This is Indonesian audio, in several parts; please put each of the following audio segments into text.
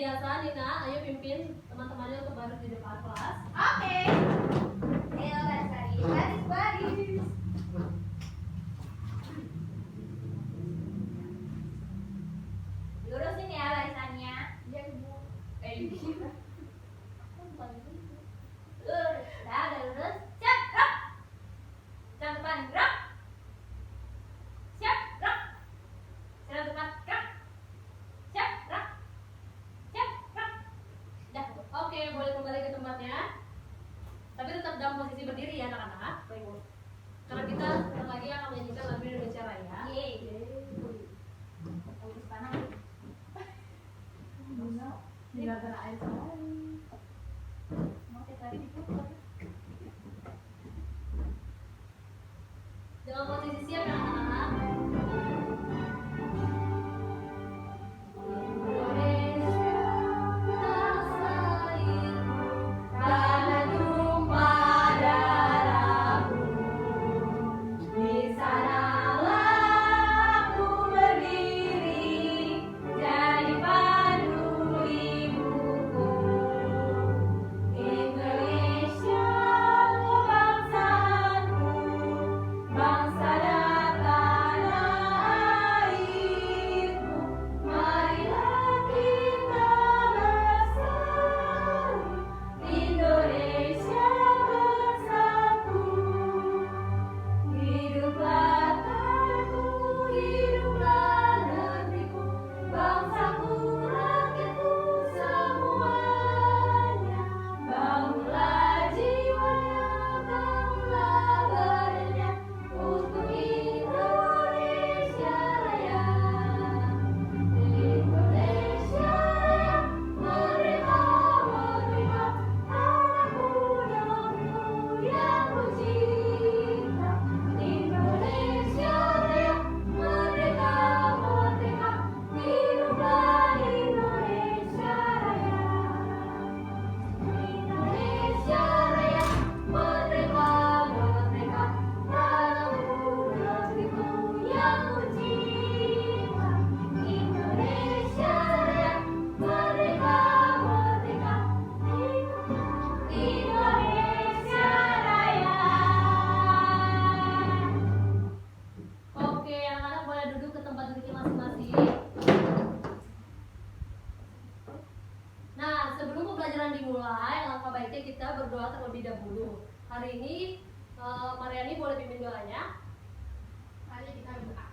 biasa, Nina, ayo pimpin teman-temannya untuk baris di depan kelas. Oke. Ayo baris. Lurusin ya barisannya. Iya, Ibu. Lurus, udah lurus. Siap, gerak. Jalan depan, gerak. Siap, gerak. Jalan depan, gerak. Siap, gerak. Siap, gerak. Dah, oke, boleh kembali ke tempatnya. Tapi tetap dalam posisi berdiri ya anak-anak. Karena kita sebentar lagi akan menyanyikan lagu Indonesia Raya. Yeay. Urus panah. Gara-gara air sekali. Mau tiap hari diputar. Dalam posisi siap ya anak-anak. Dimulai, langkah baiknya kita berdoa terlebih dahulu. Hari ini Mariani boleh pimpin doanya. Mari kita berdoa.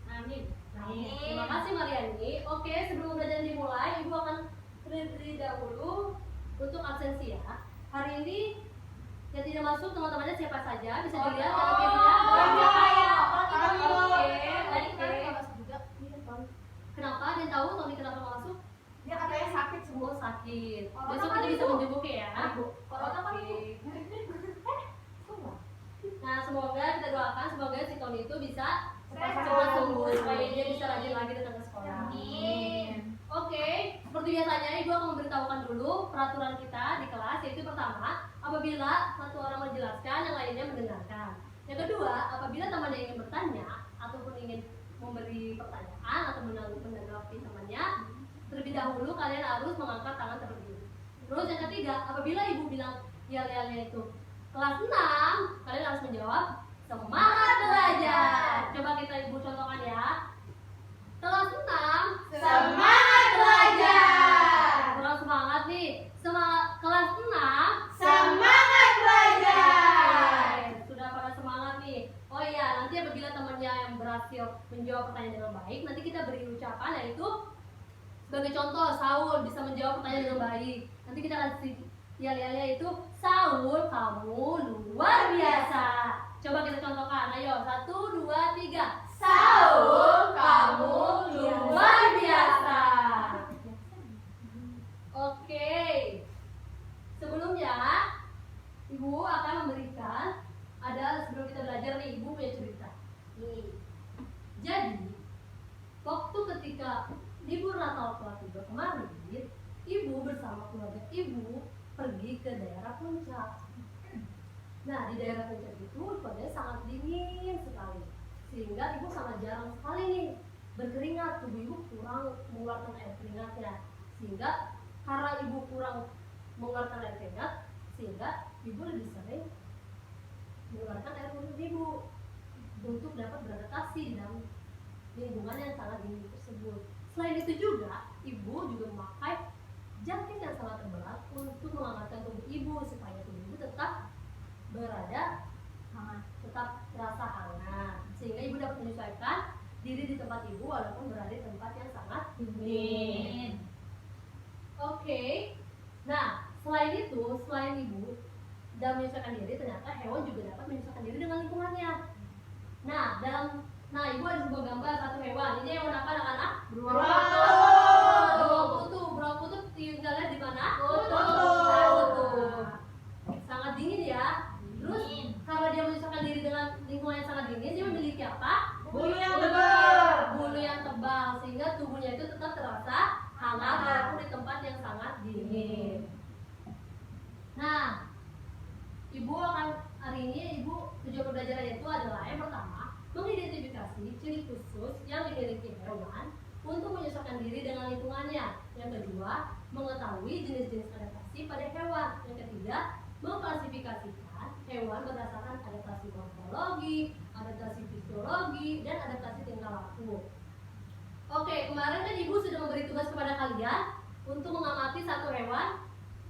Amin. Terima kasih Mariani. Oke, sebelum belajar dimulai, Ibu akan terlebih dahulu untuk absensi ya. Hari ini yang tidak masuk teman-temannya siapa saja bisa dilihat dalam media. Kenapa? Dia tahu Tony kenapa nggak masuk? Dia katanya sakit semua. Sakit. Corona Besok kan kita bisa itu. menjenguk ya. Corona kan itu. Nah, semoga kita doakan semoga si Tony itu bisa Sehat. cepat sembuh supaya dia bisa rajin lagi datang ke sekolah. Amin. Oke, seperti biasanya Ibu akan memberitahukan dulu peraturan kita di kelas, yaitu pertama, apabila satu orang menjelaskan, yang lainnya mendengarkan. Yang kedua, apabila temannya ingin bertanya ataupun ingin memberi pertanyaan atau menanggapi temannya, terlebih dahulu kalian harus mengangkat tangan terlebih. Terus yang ketiga, apabila Ibu bilang yel-yelnya itu kelas 6, kalian harus menjawab semangat belajar. Coba kita Ibu contohkan ya. Kelas 6 Semangat belajar. kurang semangat nih. Kelas 6 Semangat belajar. sudah pada semangat nih. Oh iya, nanti apabila temannya yang berhasil menjawab pertanyaan dengan baik, nanti kita beri ucapan, yaitu sebagai contoh Saul bisa menjawab pertanyaan dengan baik. Nanti kita kasih yel-yelnya itu Saul, kamu luar biasa. Coba kita contohkan. Ayo, 1, 2, 3. Saul, kamu luar biasa. Oke. Sebelumnya Ibu akan memberikan, sebelum kita belajar nih, Ibu punya cerita. Jadi, waktu ketika libur Natal kelas 3 kemarin, Ibu bersama keluarga Ibu pergi ke daerah puncak. Nah, di daerah puncak itu cuacanya sangat dingin sekali, sehingga Ibu sangat jarang sekali nih berkeringat. Tubuh Ibu kurang mengeluarkan air keringatnya, Sehingga karena ibu kurang mengeluarkan air keringat, sehingga ibu lebih sering mengeluarkan air keringat ibu untuk dapat beradaptasi dalam lingkungan yang sangat dingin tersebut. Selain itu juga, ibu juga memakai jaket yang sangat tebal untuk menghangatkan tubuh ibu supaya tubuh ibu tetap berada hangat, tetap terasa hangat, sehingga ibu dapat menyesuaikan diri di tempat ibu walaupun berada di tempat yang sangat dingin. Oke. Nah, selain itu, selain ibu dalam menyesuaikan diri, ternyata hewan juga dapat menyesuaikan diri dengan lingkungannya. Nah, ibu ada sebuah gambar satu hewan. Ini hewan apa anak-anak? Beruang kutub. Beruang kutub tinggalnya di mana? Kutub. Sangat dingin ya. Terus karena dia menyesuaikan diri dengan lingkungan yang sangat dingin, dia memiliki apa? Bulu yang tebal. Bulu yang tebal, sehingga tubuhnya itu tetap terasa hangat walaupun di tempat yang sangat dingin. Nah, ibu akan hari ini tujuan pembelajaran itu adalah yang pertama, mengidentifikasi ciri khusus yang dimiliki hewan untuk menyesuaikan diri dengan lingkungannya. Yang kedua, mengetahui jenis-jenis adaptasi pada hewan. Yang ketiga, mengklasifikasikan hewan berdasarkan adaptasi morfologi, adaptasi fisiologi, dan adaptasi tingkah laku. Oke, kemarin kan ibu sudah memberi tugas kepada kalian untuk mengamati satu hewan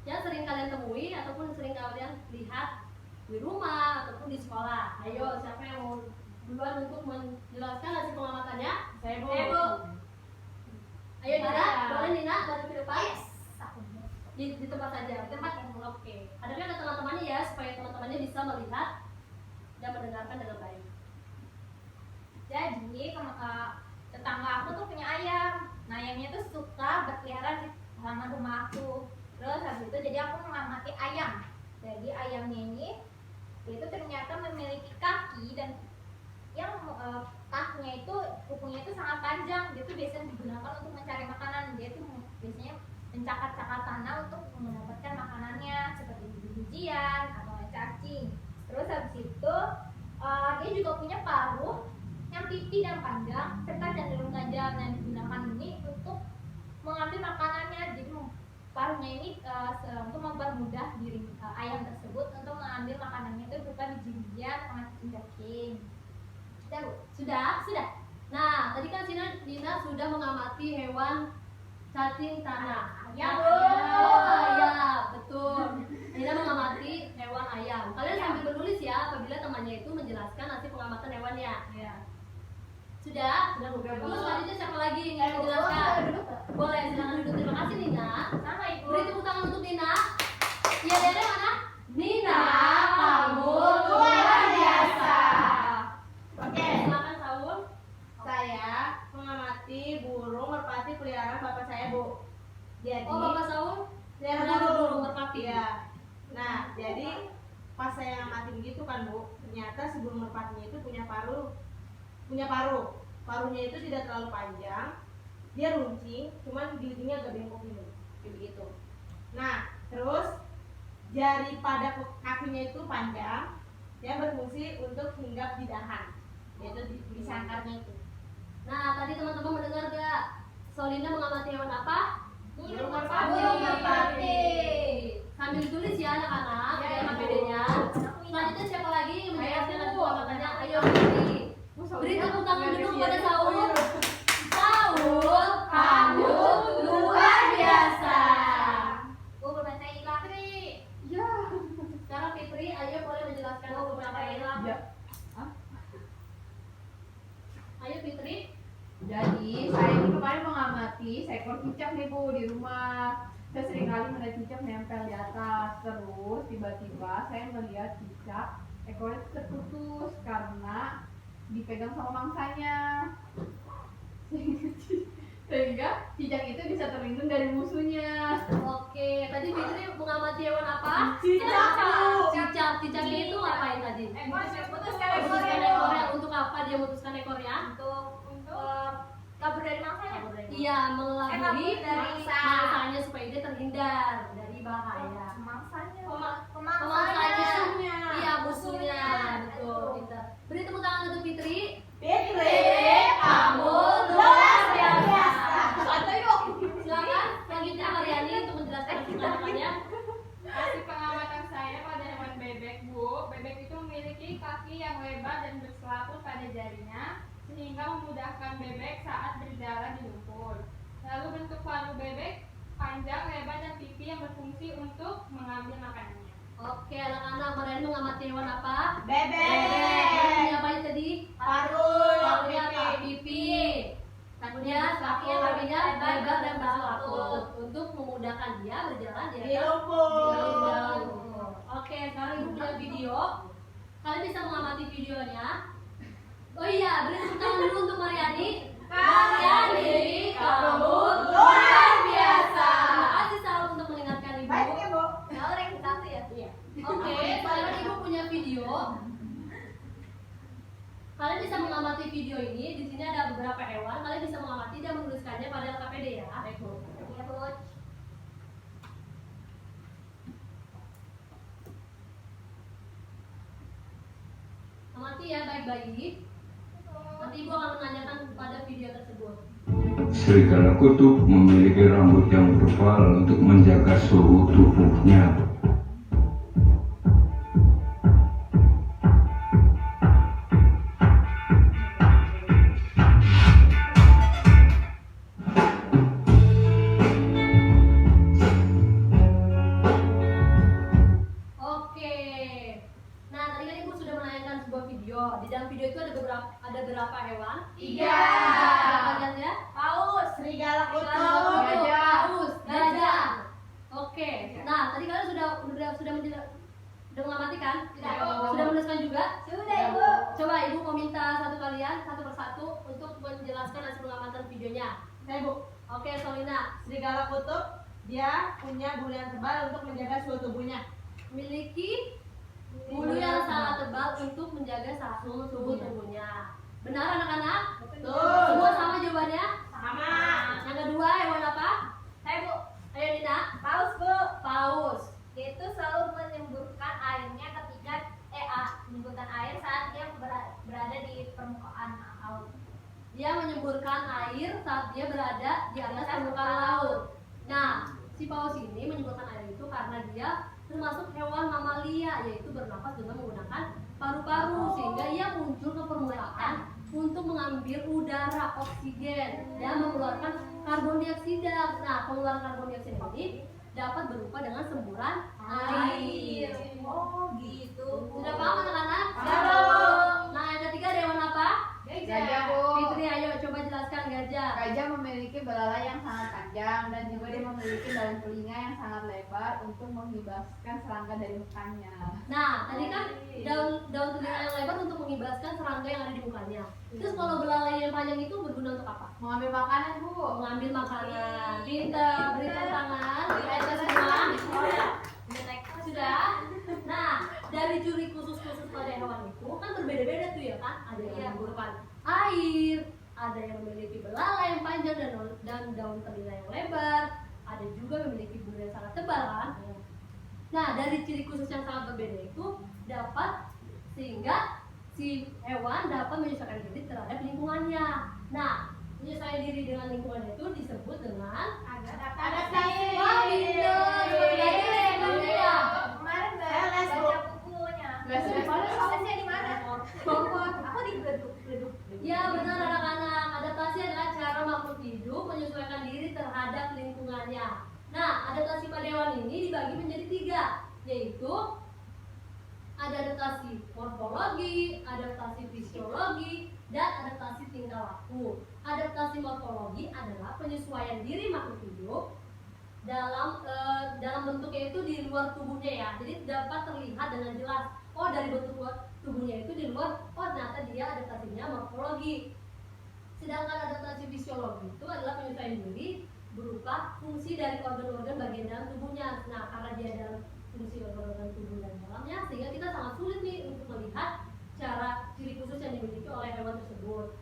yang sering kalian temui ataupun sering kalian lihat di rumah ataupun di sekolah. Ayo, siapa yang mau duluan untuk menjelaskan hasil pengamatannya? Saya Bu. Ayo Nina, boleh Nina maju ke depan? Di tempat saja, di tempat yang oke. Hadapnya ke teman-temannya ya, supaya teman-temannya bisa melihat dan mendengarkan dengan baik. Jadi tetangga aku tuh punya ayam. Nah, ayamnya tuh suka berkeliaran di halaman rumah aku. Terus habis itu jadi aku mengamati ayam. Jadi ayamnya ini itu ternyata memiliki kaki dan yang kakinya itu kukunya itu sangat panjang. Dia tuh biasanya digunakan untuk mencari makanan. Dia tuh biasanya mencakar-cakar tanah untuk mendapatkan makanannya seperti biji-bijian atau cacing. Terus habis itu dia juga punya paruh yang pipi dan panjang serta cenderung tajam yang digunakan ini untuk mengambil makanannya. Jadi paruhnya ini untuk mempermudah diri ayam tersebut untuk mengambil makanannya itu berupa biji-bijian sama cacing. Sudah Bu? Sudah. Nah, tadi kan Nina sudah mengamati hewan cacing tanah. Ya, Bu. Oh, ayam, betul. Nina mengamati hewan ayam. Kalian sambil menulis ya apabila temannya itu menjelaskan hasil pengamatan hewannya. Ya. Sudah Bu. Terus selanjutnya siapa lagi yang ingin menjelaskan? Boleh, silakan duduk. Terima kasih Nina. Sama Ibu. Beri tepuk tangan untuk Nina. Iya, Dede mana? Nina, kamu luar biasa. Oke, silakan Saul. Saya mengamati burung merpati peliharaan bapak saya, Bu. Jadi Oh, Bapak Saul pelihara burung merpati. Iya. Nah, jadi pas saya ngamatin gitu kan, Bu, ternyata si burung merpatinya itu punya paruh. Paruhnya itu tidak terlalu panjang. Dia runcing, cuman di ujungnya agak bengkok ini, kayak begitu. Nah, terus jari pada kakinya itu panjang, yang berfungsi untuk hinggap di dahan, yaitu di sangkarnya itu. Nah, tadi teman-teman mendengar gak? Solina mengamati hewan apa? Burung merpati. Burung merpati. Sambil ditulis ya anak-anak, biar KPD-nya. Selanjutnya siapa lagi yang menjelaskan hasil pengamatannya? Ayo, beri tepuk tangan dulu kepada Saul. Saul, kamu luar biasa. Bu, berbahasa ilah. Ya. Sekarang Fitri, ayo boleh menjelaskan beberapa ilah. Ya. Ayo Fitri. Jadi saya ini kemarin mengamati seekor cicak nih Bu di rumah. Saya sering kali melihat cicak nempel di atas. Terus tiba-tiba saya melihat cicak ekornya terputus karena dipegang sama mangsanya. Sehingga cicak itu bisa terlindung dari musuhnya. Oke, tadi Fitri mengamati hewan apa? Cicak, Bu. Cicaknya itu ngapain tadi? Memutuskan Memutuskan ekornya. Untuk apa dia memutuskan ekornya? untuk kabur dari mangsanya. Iya, mengelabui kabur dari mangsanya supaya dia terhindar dari bahaya. Mangsanya. Pemangsanya. Iya, musuhnya. Betul, pintar. Beri tepuk tangan untuk Fitri. Fitri, kamu luar biasa. Silakan, selanjutnya berkelaput pada jarinya sehingga memudahkan bebek saat berjalan di lumpur. Lalu bentuk paruh bebek panjang, lebar, dan pipi yang berfungsi untuk mengambil makanannya. Oke, anak-anak, kalian mengamati hewan apa? Bebek. Punya apa tadi? Paruh, Paruhnya apa? pipi. Pipi. Kemudian kakinya kakinya lebar dan berselaput untuk memudahkan dia berjalan di Di atas lumpur. Oke, sekarang ibu punya video. Kalian bisa mengamati videonya. Oh iya, beri tepuk tangan dulu untuk Mariani. Mariani, kamu luar biasa. Terima kasih selalu untuk mengingatkan ibu. Baik ya, Bu. Kalau rank 1 ya? Iya. Oke, sekarang ibu punya video. Kalian bisa mengamati video ini. Di sini ada beberapa hewan. Kalian bisa mengamati dan menuliskannya pada LKPD ya. Iya, Coach. Amati ya baik-baik. Nanti ibu akan menanyakan pada video tersebut. Serigala kutub memiliki rambut yang tebal untuk menjaga suhu tubuhnya. Oke. Nah, tadi kan ibu sudah menanyakan sebuah video. Di dalam video itu ada berapa hewan? 3. Apa ya? Paus. Serigala kutub. Gajah. Paus, gajah. Oke. Nah, tadi kalian sudah mengamati kan? Sudah. Sudah menuliskan juga? Sudah, Ibu. Coba ibu mau minta kalian satu persatu untuk menjelaskan hasil pengamatan videonya. Saya, Bu. Oke, Solina. Serigala kutub dia punya bulu yang tebal untuk menjaga suhu tubuhnya. Memiliki bulu yang sangat tebal untuk menjaga suhu tubuhnya. Benar anak-anak? Betul. Semua sama jawabannya? Sama. Yang kedua hewan apa? Saya, Bu. Ayo Nina. Paus, Bu. Paus. Dia itu selalu menyemburkan airnya ketika menyemburkan air saat dia berada di permukaan laut. Dia menyemburkan air saat dia berada di atas permukaan laut. Nah, si paus ini menyemburkan air itu karena dia termasuk hewan mamalia, yaitu bernapas dengan menggunakan paru-paru, sehingga ia muncul ke permukaan untuk mengambil udara oksigen dan mengeluarkan karbon dioksida. Nah, pengeluaran karbon dioksida ini dapat berupa dengan semburan air. Oh, gitu. Sudah paham anak-anak? Sudah. Nah, yang ketiga ada hewan apa? Gajah, Bu. Fitri, ayo coba jelaskan gajah. Gajah memiliki belalai yang sangat panjang dan juga dia memiliki daun telinga yang sangat lebar untuk mengibaskan serangga dari mukanya. Nah, tadi kan daun telinga yang lebar untuk mengibaskan serangga yang ada di mukanya. Terus kalau belalai yang panjang itu berguna untuk apa? Mengambil makanan, Bu. Mengambil makanan. Pinter, beri tepuk tangan. Kita semua. Sudah. Nah, dari ciri khusus-khusus pada hewan itu kan berbeda-beda tuh ya kan? Ada yang menyemburkan air, ada yang memiliki belalai yang panjang dan daun telinga yang lebar, ada juga memiliki bulu yang sangat tebal kan? Nah, dari ciri khusus yang sangat berbeda itu dapat sehingga si hewan dapat menyesuaikan diri terhadap lingkungannya. Nah, menyesuaikan diri dengan lingkungannya itu disebut dengan Adaptasi. wah, pinter. Seperti ya. Kemarin Saya les, Bu. baca bukunya. Lesnya di mana? Aku di gedung. Ya, benar anak-anak. Adaptasi adalah cara makhluk hidup menyesuaikan diri terhadap lingkungannya. Nah, adaptasi pada hewan ini dibagi menjadi 3, yaitu ada adaptasi morfologi, adaptasi fisiologi, dan adaptasi tingkah laku. Adaptasi morfologi adalah penyesuaian diri makhluk hidup dalam bentuknya itu di luar tubuhnya ya. Jadi dapat terlihat dengan jelas. Oh, dari bentuk luar tubuhnya itu di luar. Oh, ternyata dia adaptasinya morfologi. Sedangkan adaptasi fisiologi itu adalah penyesuaian diri berupa fungsi dari organ-organ bagian dalam tubuhnya. Nah, karena dia dalam fungsi organ-organ tubuh dan dalamnya, sehingga kita sangat sulit nih untuk melihat cara ciri khusus yang dimiliki oleh hewan tersebut.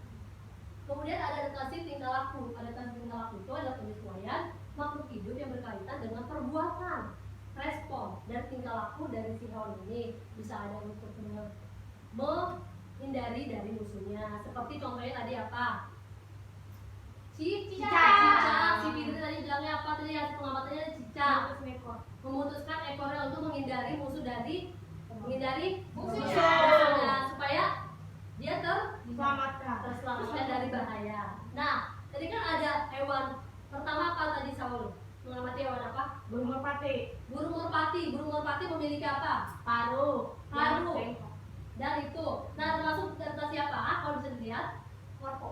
Kemudian ada adaptasi tingkah laku. Adaptasi tingkah laku itu adalah penyesuaian makhluk hidup yang berkaitan dengan perbuatan, respon, dan tingkah laku dari si hewan ini. Bisa ada untuk menghindari dari musuhnya. Seperti contohnya tadi apa? Cicak. Si Fitri tadi bilangnya apa tadi? Hasil pengamatannya cicak. Memutuskan ekornya untuk menghindari musuhnya supaya dia Selamatkan. terselamatkan dari bahaya. Nah, tadi kan ada hewan pertama apa tadi Saul? Mengamati hewan apa? Burung merpati. Burung merpati. Burung merpati memiliki apa? Paruh. Paruh. Yang Dan itu. Nah, termasuk data siapa? Kalau bisa dilihat, Morfo.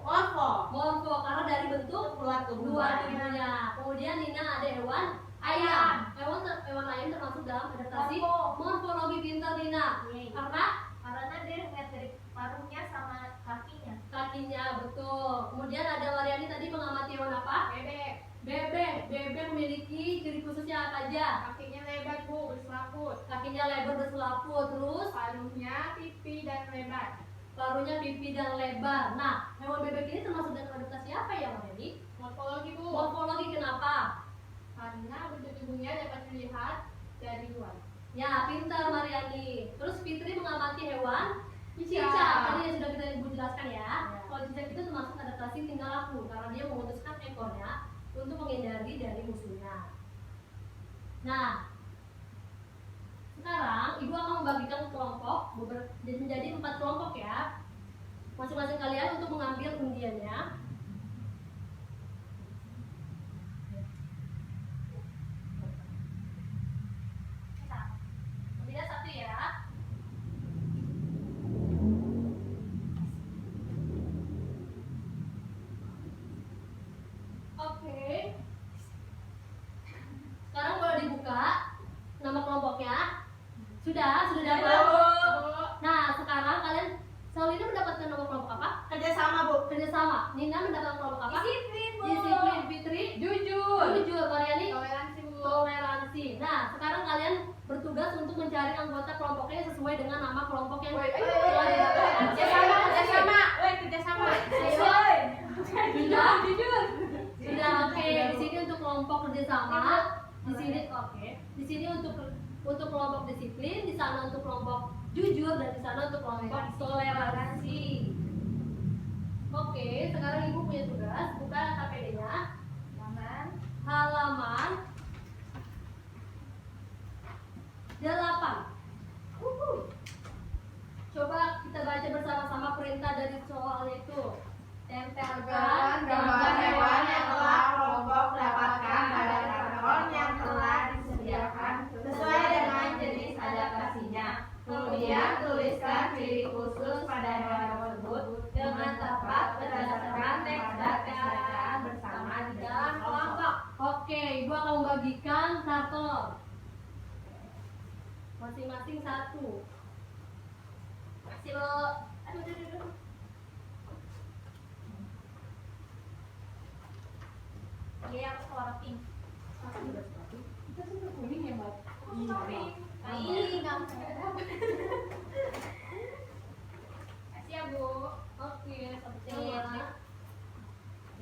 morfo karena dari bentuk Luar tubuh. luar tubuhnya. Kemudian Nina ada hewan ayam. Hewan ayam termasuk dalam adaptasi morfologi. Pintar Nina. Karena dia ngeliat dari paruhnya sama kakinya. Betul. Kemudian ada Mariani tadi mengamati hewan apa? Bebek. Bebek memiliki ciri khususnya apa aja? Kakinya lebar Bu, berselaput. Kakinya lebar berselaput, terus Paruhnya pipi dan lebar. paruhnya pipi dan lebar. Nah, hewan bebek ini termasuk dalam adaptasi apa ya, Mariani? Morfologi Bu. Morfologi kenapa? Karena bentuk tubuhnya dapat dilihat dari luar. Ya, pintar Mariani. Terus Fitri mengamati hewan Cicak. cicak. Tadi yang sudah kita ibu jelaskan ya. Kalau cicak itu termasuk adaptasi tingkah laku karena dia memutuskan ekornya untuk menghindari dari musuhnya. Nah, sekarang ibu akan membagikan kelompok menjadi 4 kelompok ya. Masing-masing kalian untuk mengambil undiannya. Undian 1 ya. Oke. Sekarang boleh dibuka nama kelompoknya. Sudah dapat. Nah, sekarang kalian Saulina mendapatkan nama kelompok apa? Kerjasama Bu. Kerjasama. Nina mendapatkan kelompok apa? Disiplin Bu. Disiplin. Fitri Jujur. jujur. Mariani Toleransi Bu. toleransi. Nah, sekarang kalian bertugas untuk mencari anggota kelompoknya sesuai dengan nama kelompok yang telah didapatkan. Kerjasama. Sudah oke. Di sini untuk kelompok kerjasama. Di sini oke. Di sini untuk kelompok disiplin, di sana untuk kelompok jujur, dan di sana untuk kelompok toleransi. Oke, sekarang ibu punya tugas buka KPD-nya. Halaman 8. Coba kita baca bersama-sama perintah dari soal itu. Tempelkan Gambar hewan yang telah kelompok dapatkan pada karton yang telah disediakan sesuai dengan jenis adaptasinya. Kemudian tuliskan ciri khusus pada hewan tersebut dengan tepat berdasarkan teks data bersama di dalam kelompok. Oke, ibu akan membagikan karton. Masing-masing 1. Kasih lo. Aduh. Dia yang warna pink. Kita suka kuning ya, Mbak? Ih, nggak dapet. Kasih ya Bu. Oke, seperti Nih, ini.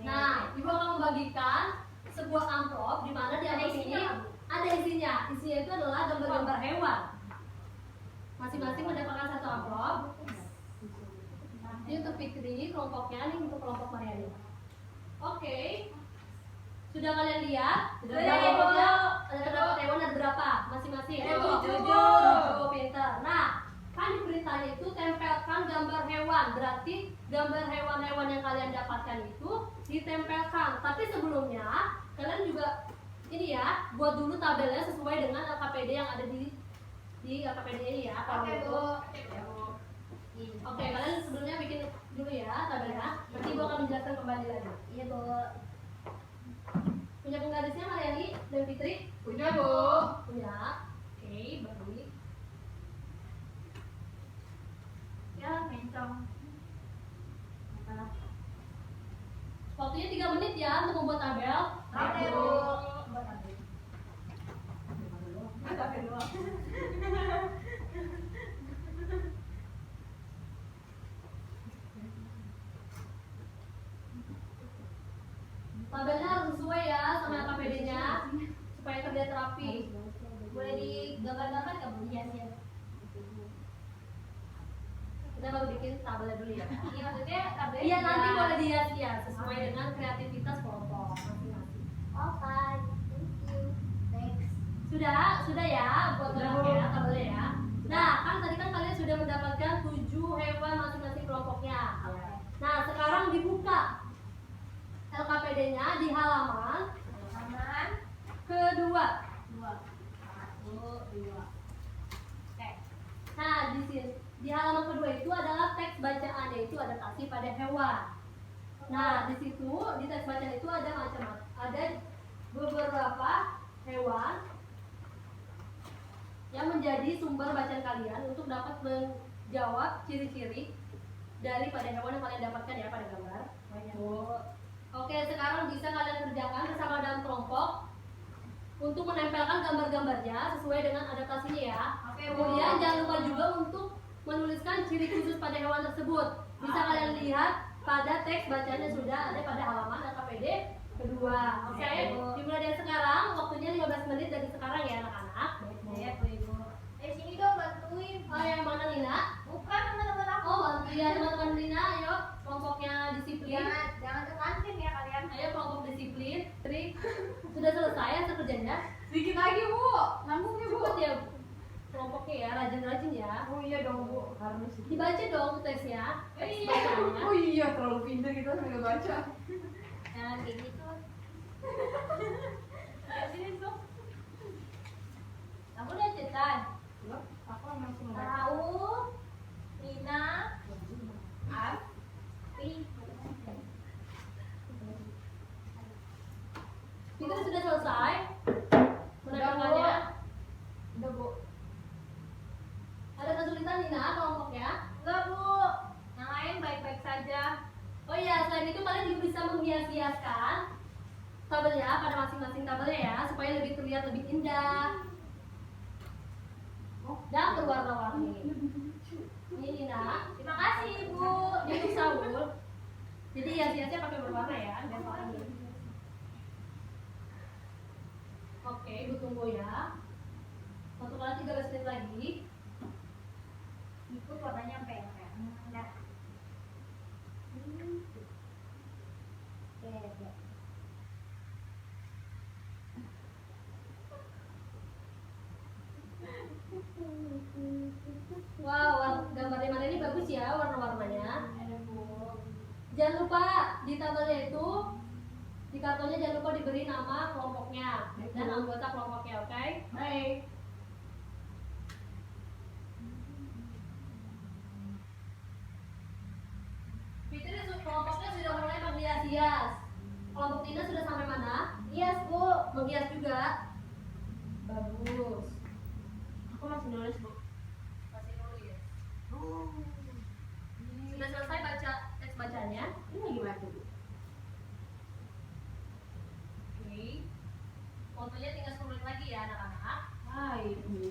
Nah, ibu akan membagikan sebuah amplop di mana di amplop ini ada isinya. Isinya itu adalah gambar-gambar hewan. Masing-masing mendapatkan 1 amplop. Ini untuk Fitri, kelompoknya, ini untuk kelompok Mariani. Oke. Sudah kalian lihat? Sudah, Ibu. Ada terdapat hewan ada berapa? Masing-masing. 7. 7, pintar. Nah, kan di beritanya itu tempelkan gambar hewan. Berarti gambar hewan-hewan yang kalian dapatkan itu ditempelkan. Tapi sebelumnya kalian juga ini ya, buat dulu tabelnya sesuai dengan LKPD yang ada di LKPD ini ya. Kalau Oke, itu. Bu. Oke, kalian sebelumnya bikin dulu ya tabelnya. Nanti ibu akan menjelaskan kembali lagi. Iya, Bu. Punya penggarisnya Mariani dan Fitri? Punya Bu. Punya. Oke, baik. Ya, mencong. Waktunya 3 menit ya untuk membuat tabel. Oke, Bu. Buat tabel. Tabelnya harus sesuai ya sama LKPD-nya supaya terlihat rapi. Boleh digambar-gambar nggak Bu? Iya, ya. Kita baru bikin tabelnya dulu ya. Ini maksudnya tabelnya. Iya, nanti boleh dihias-hias sesuai dengan kreativitas kelompok masing-masing. Oke, thank you. Next. Sudah ya buat kelompok ya tabelnya ya. Nah, kan tadi kan kalian sudah mendapatkan 7 hewan masing-masing kelompok kelompoknya. Oke. Nah, sekarang dibuka LKPD-nya di halaman Halaman kedua. 2. Oke. Nah, di halaman kedua itu adalah teks bacaannya itu adaptasi pada hewan. Nah, di situ di teks bacaan itu ada macam-macam. Ada beberapa hewan yang menjadi sumber bacaan kalian untuk dapat menjawab ciri-ciri daripada hewan yang kalian dapatkan ya pada gambar. Oke, sekarang bisa kalian kerjakan bersama dalam kelompok untuk menempelkan gambar-gambarnya sesuai dengan adaptasinya ya. Oke, Bu. Kemudian jangan lupa juga untuk menuliskan ciri khusus pada hewan tersebut. Bisa kalian lihat pada teks bacanya sudah ada pada halaman LKPD kedua. Oke, dimulai dari sekarang, waktunya 15 menit dari sekarang ya anak-anak. Iya, Bu Ibu. Sini dong bantuin. Oh, yang mana Lina? Bukan teman-teman aku. Oh, bantu ya teman-teman Lina, ayo kelompoknya disiplin. Jangan ke kantin ya kalian. Ayo kelompok disiplin. Trik. Sudah selesai hasil kerjanya? Sedikit lagi Bu, nanggung ya Bu. Cepet ya kelompoknya ya, rajin-rajin ya. Oh iya dong Bu, harus. Dibaca dong tesnya. Teks Iya. bacaannya. Oh iya, terlalu pintar kita sambil baca. Jangan kayak gitu. Sini tuh. Kamu udah cetan. Aku langsung Tahu. Lina. Ar. Pi. Kita sudah selesai Udah menempelkannya. Udah Bu. Ada kesulitan Lina kelompoknya? Enggak, Bu. Yang lain baik-baik saja. Oh iya, selain itu kalian juga bisa menghias-hiaskan tabelnya pada masing-masing tabelnya ya, supaya lebih terlihat lebih indah dan berwarna-warni. Ini Lina, Terima kasih, Ibu. ini Saul. Jadi hias-hiasnya pakai berwarna ya, biar warna. Oke, Ibu tunggu ya. Satu kali 13 menit lagi. Ikut warnanya sampai ya. Nah. Oke. Wow, gambarnya mana ini bagus ya warna-warnanya. Ada, Bu. Jangan lupa di tabelnya itu di kartonnya jangan lupa diberi nama kelompoknya dan anggota kelompoknya, oke? Baik. Fitri kelompoknya sudah mulai menghias-hias. Kelompok Tina sudah sampai mana? Yes, Bu. Menghias juga. Bagus. Aku masih nulis, Bu. Masih nulis. Sudah selesai baca teks bacanya? Ini lagi baca, Bu. Oke. Fotonya tinggal 10 menit lagi ya anak-anak. Baik, Bu.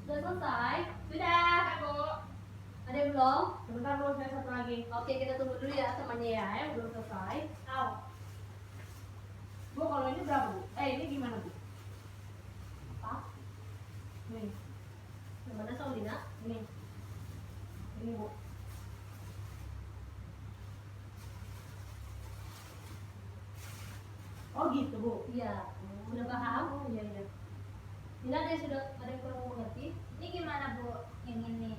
Sudah selesai? Sudah. Bu. Ada yang belum? Sebentar, Bu, saya satu lagi. Oke, kita tunggu dulu ya temannya ya yang belum selesai. Bu, kalau ini berapa, Bu? Ini gimana, Bu? Apa? Nih, Yang mana Saulina? ini. Ini, Bu. Oh gitu, Bu. Iya. Sudah paham? Oh iya iya. Ini ada yang kurang mengerti? Ini gimana, Bu? Yang ini.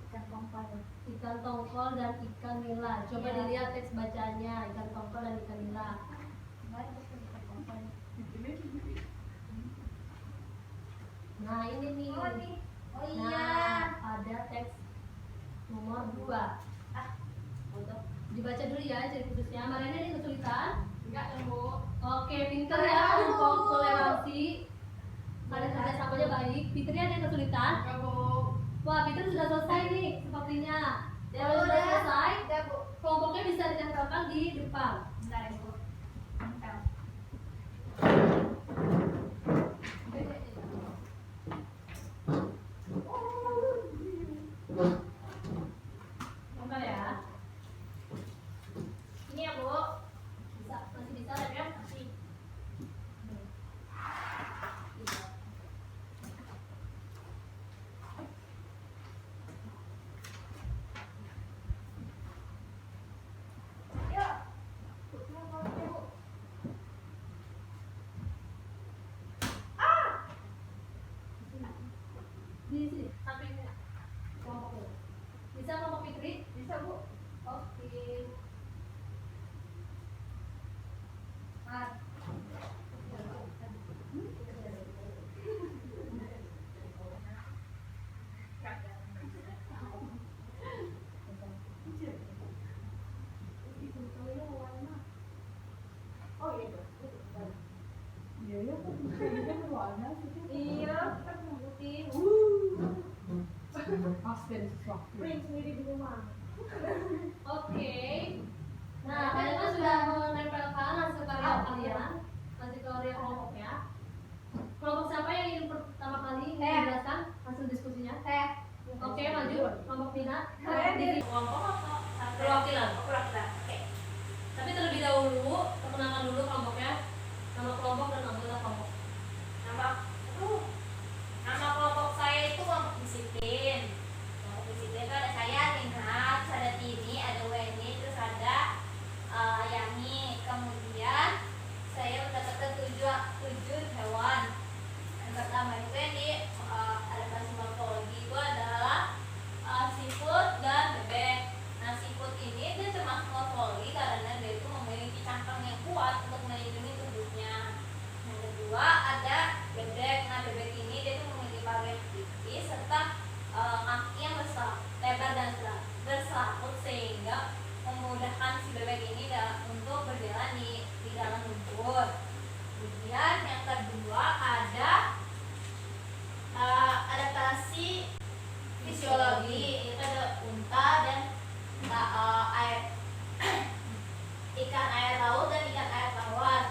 Ikan tongkol. Ikan tongkol dan ikan nila. Coba Iya. dilihat teks bacanya, ikan tongkol dan ikan nila. Kemarin Bu, ikan tongkol. Nah, ini nih. Oh, nih. Oh iya. Nah, ada teks nomor 2. Untuk dibaca dulu ya ciri khususnya. Mariana ada kesulitan? Enggak ya, Bu. Oke, pinter ya untuk toleransi. Kalian kerja samanya baik. Fitri ada yang kesulitan? Enggak, Bu. Wah, Fitri sudah selesai nih sepertinya. Ya Kalau sudah udah. selesai, Udah, Bu. kelompoknya bisa ditempelkan di depan. Bentar ya, Bu. Bentar. Bentar ya. soalnya kita Iya, kita ngikutin. pasti ada sesuatu. Print sendiri di rumah. Oke. Nah, kalian kan sudah menempelkan hasil karya kalian, hasil karya kelompoknya. Kelompok siapa yang ingin pertama kali menjelaskan hasil diskusinya? Oke, maju. Kelompok Nina. Kalian dari kelompok atau Perwakilan. perwakilan? Oke. Tapi terlebih dahulu, perkenalkan dulu kelompoknya, nama kelompok dan anggota kelompok. Nama kelompok saya itu kelompok disiplin. Kelompok disiplin itu ada saya, Nina, terus ada Tini, ada Weni, terus ada Yani. Kemudian saya mendapatkan tujuh hewan. Yang pertama itu yang di adaptasi morfologi itu adalah seafood dan bebek. Nah, seafood ini dia termasuk morfologi karena dia itu memiliki cangkang yang kuat untuk melindungi tubuhnya. Yang kedua ada bebek. Nah, bebek ini dia itu memiliki paruh yang tipis serta kaki yang lebar dan berselaput sehingga memudahkan si bebek ini untuk berjalan di dalam lumpur. Kemudian yang kedua ada adaptasi fisiologi. Itu ada unta dan ikan air laut dan ikan air tawar.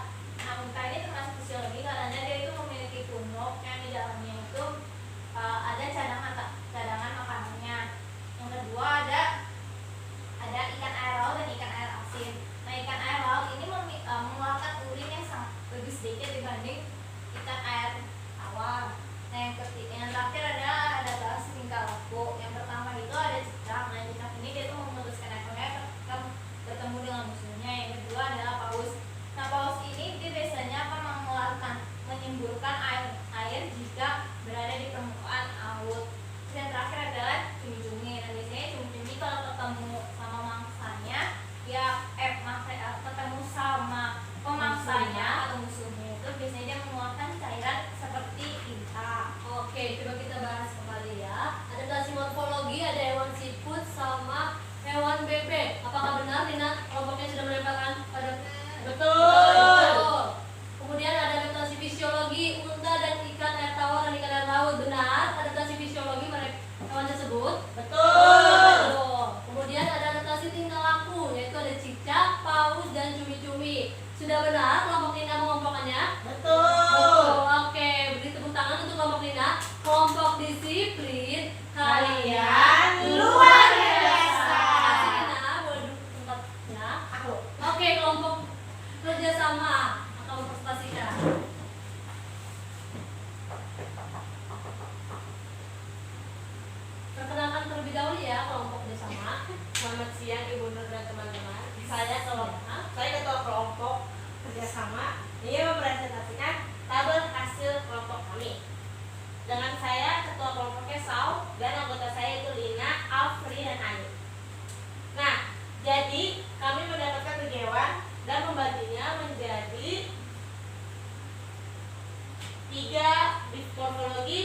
Nah, unta ini termasuk fisiologi karena dia itu memiliki punuk yang di dalamnya itu ada cadangan makanannya. Yang kedua ada ikan air laut dan ikan air asin. Nah, ikan air laut ini mengeluarkan urin yang sangat lebih sedikit dibanding ikan air tawar. Nah, yang terakhir ada adaptasi tingkah laku. Yang pertama itu ada cicak. Nah, cicak ini dia tuh memutuskan ekornya ketika bertemu dengan musuhnya. Yang kedua adalah paus. Nah, paus ini dia biasanya menyemburkan air jika berada di permukaan laut. Dan terakhir adalah cumi-cumi. Nah, biasanya cumi-cumi kalau ketemu sama mangsanya, ketemu sama pemangsanya atau musuhnya itu biasanya dia mengeluarkan cairan seperti tinta. Oke, coba kita bahas kembali ya. Adaptasi morfologi ada hewan seafood sama hewan bebek. Apakah benar Nina kelompoknya sudah menempelkan pada Betul. Kemudian ada adaptasi fisiologi unta dan ikan air tawar dan ikan air laut. Benar, adaptasi fisiologi mereka hewan tersebut. Betul. Kemudian ada adaptasi tingkah laku, yaitu ada cicak, paus dan cumi-cumi. Sudah benar kelompok Nina mengelompokkannya? Betul. Oke, beri tepuk tangan untuk kelompok Nina. Kelompok disiplin Kalian luar biasa. Kasih Nina, boleh duduk tempatnya. Oke, kelompok kerjasama atau presentasikan. Perkenalkan terlebih dahulu ya kelompok kerjasama. Selamat siang Ibu Nur dan teman-teman. Saya ketua kelompok kerjasama ingin mempresentasikan tabel hasil kelompok kami. Dengan saya ketua kelompoknya Sau dan anggota saya itu Lina, Afri dan Ayu. Nah, jadi kami mendapatkan 3 hewan dan membaginya menjadi 3 di morfologi,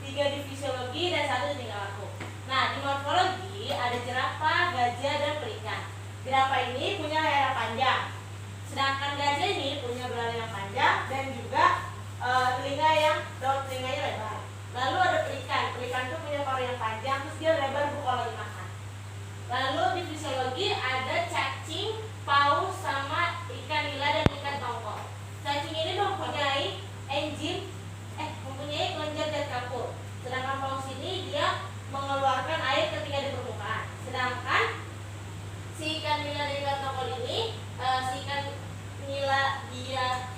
3 di fisiologi, dan 1 di tingkah laku. Nah, di morfologi ada jerapah, gajah, dan pelikan. Jerapah ini punya leher panjang, sedangkan gajah ini punya belalai yang panjang dan juga daun telinganya lebar. Lalu ada pelikan. Pelikan itu punya paruh yang panjang, terus dia lebar kalau lagi makan. Lalu di fisiologi ada cacing, paus, sama ikan nila dan ikan tongkol. Cacing ini mempunyai mempunyai kelenjar zat kapur. Sedangkan paus ini dia mengeluarkan air ketika di permukaan. Sedangkan si ikan nila dan ikan tongkol ini, si ikan nila dia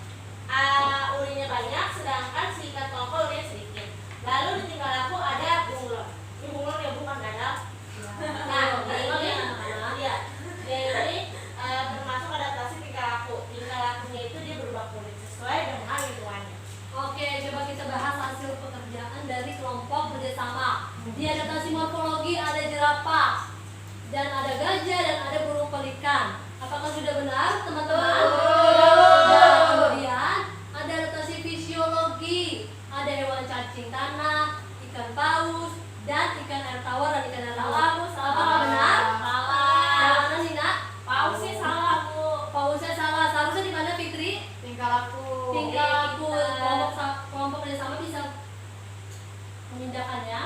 urinnya banyak, sedangkan si ikan tongkol urinnya sedikit. Lalu di tingkah laku ada bunglon. Ini bunglon ya bukan dadap. Nah, ini termasuk adaptasi tingkah laku. Tingkah lakunya itu dia berubah kulit sesuai dengan lingkungannya. Oke, coba kita bahas hasil pekerjaan dari kelompok kerjasama. Di adaptasi morfologi ada jerapah, dan ada gajah, dan ada burung pelikan. Apakah sudah benar, teman-teman? Dan kemudian ada adaptasi fisiologi. Ada hewan cacing tanah, ikan paus, dan ikan air tawar dan ikan air laut. Apakah benar? Salah. Yang mana Nina? Pausnya salah, Bu. Pausnya salah. Seharusnya di mana Fitri? tingkah laku. Tingkah laku. Kelompok kelompok kerjasama bisa memindahkannya.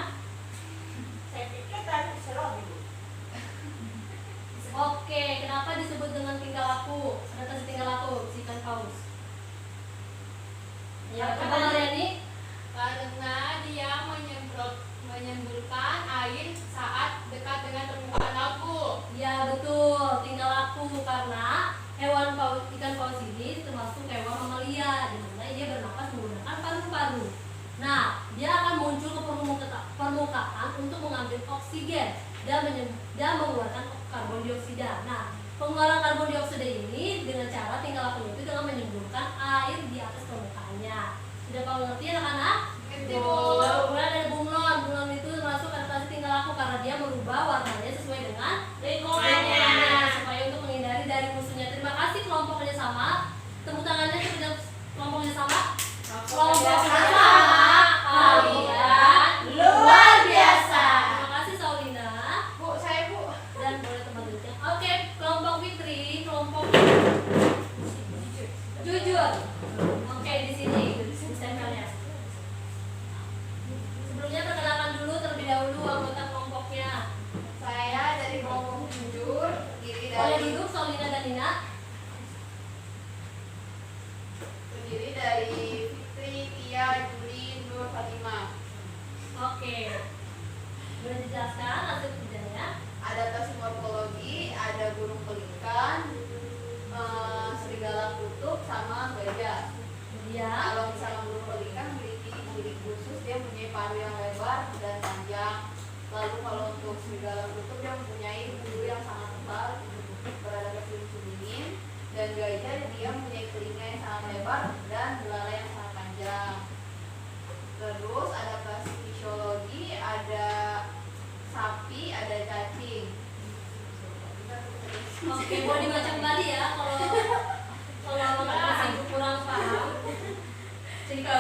Saya pikir tadi serong ibu. Oke, kenapa disebut dengan tingkah laku? Adaptasi tingkah laku, sikan paus. Ya, apa Mariani? Karena dia menyemburkan air saat dekat dengan permukaan laut, Bu. Ya betul, tingkah laku karena hewan paus, ikan paus ini termasuk hewan mamalia, di mana dia bernapas menggunakan paru-paru. Nah, dia akan muncul ke permukaan untuk mengambil oksigen dan mengeluarkan karbon dioksida. Nah, pengeluaran karbon dioksida ini dengan cara tingkah lakunya itu dengan menyemburkan air di atas permukaannya. Sudah kamu ngerti anak-anak? Ngerti, Bu. Kemudian ada bunglon. Bunglon itu termasuk adaptasi tingkah laku karena dia merubah warnanya sesuai dengan lingkungannya supaya untuk menghindari dari musuhnya. Terima kasih kelompok kerjasama. Tepuk tangannya kepada kelompok kerjasama. Kelompok kerjasama kalian luar biasa. Terima kasih Saulina. Bu, saya Bu. Dan boleh teman duduknya. Oke, kelompok Fitri, kelompok jujur. Oke, di sini stempelnya. Sebelumnya perkenalkan dulu terlebih dahulu anggota kelompoknya. Saya dari kelompok jujur, terdiri Boleh dari duduk Saulina dan Nina. Fitri, Tia, Juli, Nur, Fatimah. Oke. Boleh dijelaskan hasil kerjanya? Adaptasi morfologi, ada burung pelikan, serigala kutub, sama gajah. Kemudian Kalau misalnya burung pelikan memiliki ciri khusus, dia mempunyai paru yang lebar dan panjang. Lalu kalau untuk serigala kutub dia mempunyai bulu yang sangat tebal, berada ke sudut dingin. Dan gajah dia mempunyai telinga yang sangat lebar dan belalai yang sangat panjang. Terus adaptasi fisiologi, ada sapi, ada cacing. oke, boleh dibaca kembali ya kalau masih kurang paham. Cerita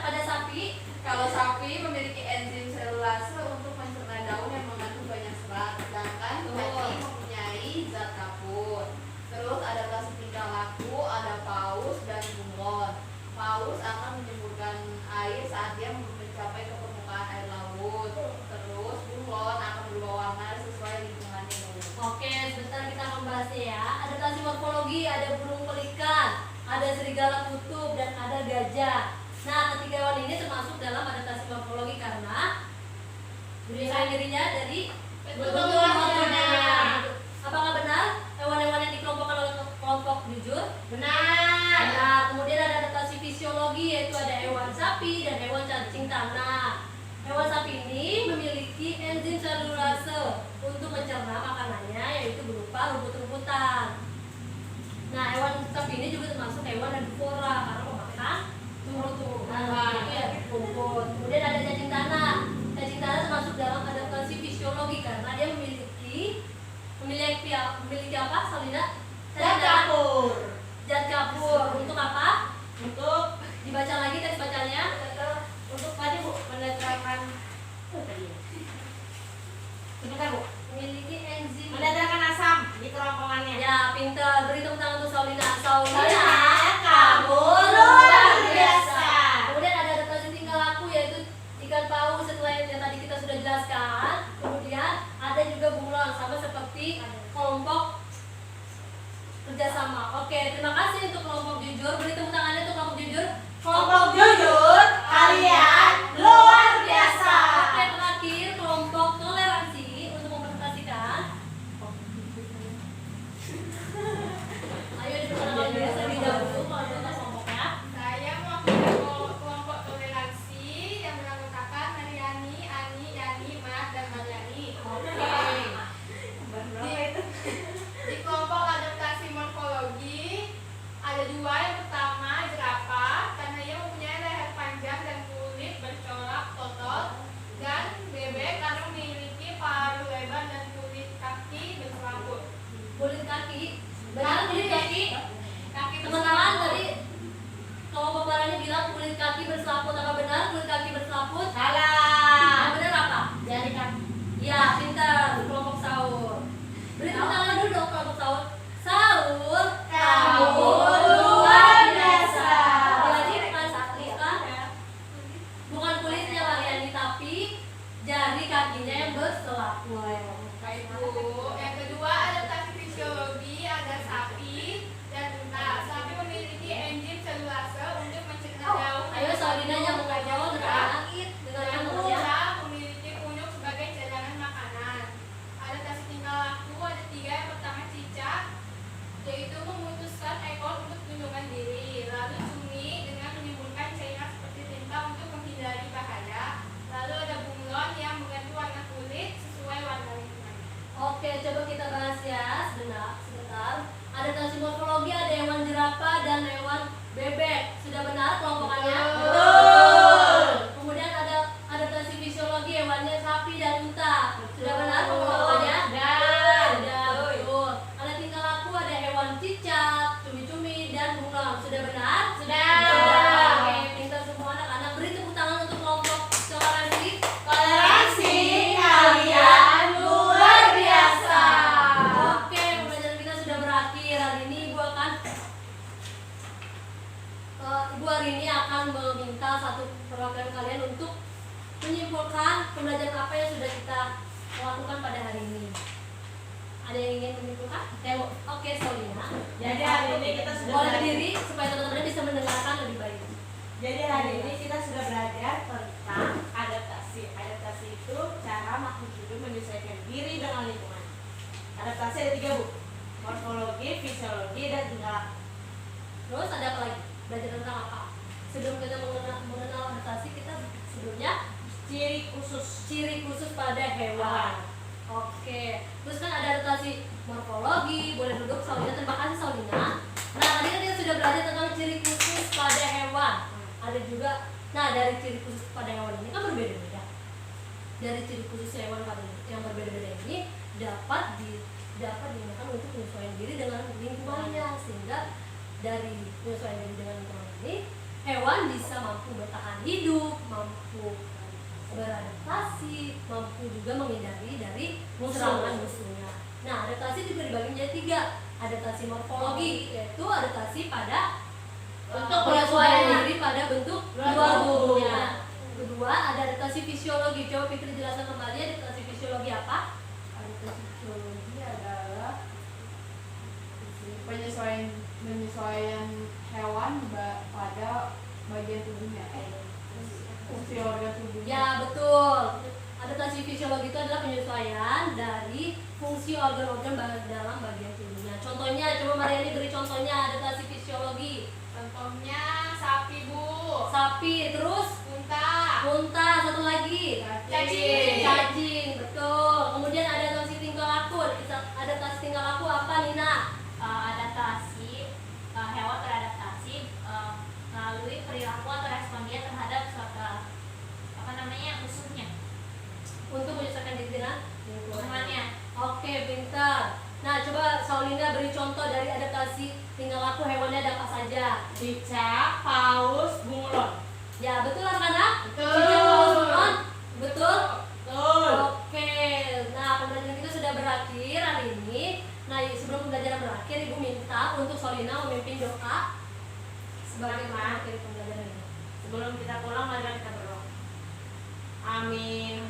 pada sapi. Kalau sapi memiliki enzim selulase untuk mencerna daun yang mengandung banyak serat, sedangkan cacing mempunyai zat kapur. Terus adaptasi tingkah laku, ada paus dan bunglon. Paus akan menyemburkan air saat dia mencapai ke permukaan air laut. Terus bunglon akan berubah warna sesuai lingkungannya dulu. Oke, sebentar kita akan bahasnya ya. Adaptasi morfologi, ada burung pelikan, ada serigala kutub, dan ada gajah. Nah, ketiga hewan ini termasuk dalam adaptasi morfologi karena berdasarkan dirinya dari bentuk tubuhnya. Apakah benar hewan-hewan yang dikelompokkan oleh kelompok jujur? Benar. Nah, kemudian ada adaptasi fisiologi, yaitu ada hewan sapi dan hewan cacing tanah. Hewan sapi ini memiliki enzim selulase untuk mencerna makanannya, yaitu berupa rumput-rumputan. Nah, hewan sapi ini juga termasuk hewan herbivora karena memakan tumbuh-tumbuhan, itu ya rumput. Kemudian ada cacing tanah. Cacing tanah termasuk dalam adaptasi fisiologi karena dia memiliki apa, Salina? Zat kapur. Zat kapur. Untuk apa? Untuk Dibaca lagi teks bacanya. untuk tadi Bu menetralkan sebentar Bu. Memiliki enzim. Menetralkan asam di kerongkongannya. Ya, pintar. Beri tepuk tangan untuk Saulina. Saulina, Saulina, kamu kamu luar luar biasa. biasa. Kemudian ada adaptasi tingkah laku, yaitu ikan paus setelah yang tadi kita sudah jelaskan. Kemudian ada juga bunglon, sama seperti kelompok kerjasama. Oke, terima kasih untuk kelompok jujur. Beri tepuk tangannya untuk kelompok jujur. Kelompok jujur, kalian luar biasa. Oke, terakhir kelompok toleransi untuk mempresentasikan. Ayo diperkenalkan dulu terlebih dahulu anggota kelompoknya. Saya mewakili kelompok toleransi yang beranggotakan Mariani, Ani, Yani, Mas, dan Mariani. Oke. Di kelompok adaptasi morfologi ada dua. Yang pertama jerapah karena ia mempunyai jari kakinya yang berselaput. Baik Bu. Yang kedua, adaptasi fisiologi ada sapi dan unta. Sapi memiliki enzim selulase untuk mencegah jauh. Ayo Saudina yang mengajar dengan Dan yang unta memiliki punuk sebagai cadangan makanan. Adaptasi tingkah laku ada 3. Yang pertama cicak, yaitu memutuskan ekor untuk melindungi diri. Lalu cumi dengan menimbulkan cairan seperti tinta untuk menghindari bahaya. Lalu ada bunglon yang mengganti warna kulit sesuai warna lingkungan. Oke, coba kita bahas ya sebentar. Adaptasi morfologi ada hewan jerapah dan hewan bebek. Sudah benar kelompokannya? Betul. Kemudian ada adaptasi fisiologi hewannya sapi dan unta. Sudah benar kelompokannya? Sudah, betul. Ada tingkah laku ada hewan cicak, cumi-cumi dan bunglon. Sudah benar? Sudah. Oke, pintar semua anak-anak. Beri tepuk tangan untuk kelompok toleransi. Toleransi kalian luar biasa. Oke, pembelajaran kita sudah berakhir. Hari ini Ibu hari ini akan meminta satu perwakilan kalian untuk menyimpulkan pembelajaran apa yang sudah kita lakukan pada hari ini. Ada yang ingin menyimpulkan? Oke, Saulina. Jadi hari ini kita sudah Boleh belajar. berdiri supaya teman-teman bisa mendengarkan lebih baik. Jadi hari ini kita sudah belajar tentang adaptasi. Adaptasi itu cara makhluk hidup menyesuaikan diri dengan lingkungan. Adaptasi ada 3 Bu. Morfologi, fisiologi, dan tingkah laku. Terus ada apa lagi? Belajar tentang apa? Sebelum kita mengenal adaptasi, kita sebelumnya Ciri khusus. ciri khusus pada hewan. Oke, terus kan ada adaptasi morfologi. Boleh duduk Saulina, terima kasih Saulina. Nah, tadi kan kita sudah belajar tentang ciri khusus pada hewan. Ada juga, nah dari ciri khusus pada hewan ini kan berbeda-beda. Dari ciri khusus hewan yang berbeda-beda ini dapat digunakan untuk menyesuaikan diri dengan lingkungannya, sehingga dari menyesuaikan diri dengan lingkungan ini hewan bisa mampu bertahan hidup, mampu beradaptasi, mampu juga menghindari dari serangan musuhnya. Nah, adaptasi juga dibagi menjadi 3. Adaptasi morfologi, yaitu adaptasi pada bentuk penyesuaian diri pada bentuk luar tubuhnya. Kedua, ada adaptasi fisiologi. Coba Fitri jelaskan kembali adaptasi fisiologi apa? Adaptasi fisiologi adalah penyesuaian hewan pada bagian tubuhnya, fungsi organ tubuhnya. Ya, betul. Adaptasi fisiologi itu adalah penyesuaian dari fungsi organ-organ dalam bagian tubuhnya. Contohnya, coba Mariani beri contohnya adaptasi fisiologi. Contohnya sapi Bu, Sapi, terus unta, satu lagi Cacing. cacing, betul. Kemudian ada adaptasi tingkah laku. Adaptasi tingkah laku apa, Nina? Adaptasi hewan beradaptasi melalui perilaku atau respon dia terhadap suatu musuhnya. Untuk menyesuaikan diri dengan Lingkungannya. Oke, pintar. Nah, coba Saulina beri contoh dari adaptasi tingkah laku hewannya ada apa saja? Cicak, paus, bunglon. Ya, betul anak-anak? Betul. Cicak, paus, bunglon? Betul? Betul. Oke, nah pembelajaran kita sudah berakhir hari ini. Nah, sebelum pembelajaran berakhir, Ibu minta untuk Saulina memimpin doa sebagai mengakhiri pembelajaran ini. Sebelum kita pulang, mari kita berdoa. Amin.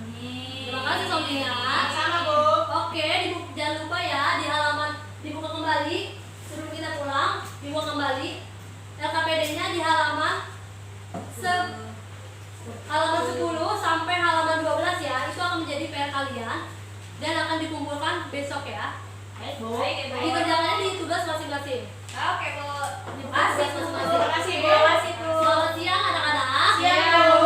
Terima kasih Saulina. Sama Bu. Oke, jangan lupa ya dibuka kembali sebelum kita pulang, dibuka kembali LKPD-nya di halaman 10 sampai halaman 12 ya. Itu akan menjadi PR kalian dan akan dikumpulkan besok ya. Baik Bu. Dikerjakannya di tugas masing-masing. Oke Bu. Terima kasih masing-masing. Terima kasih Bu. Terima kasih Bu. Selamat siang anak-anak. Siang, Bu.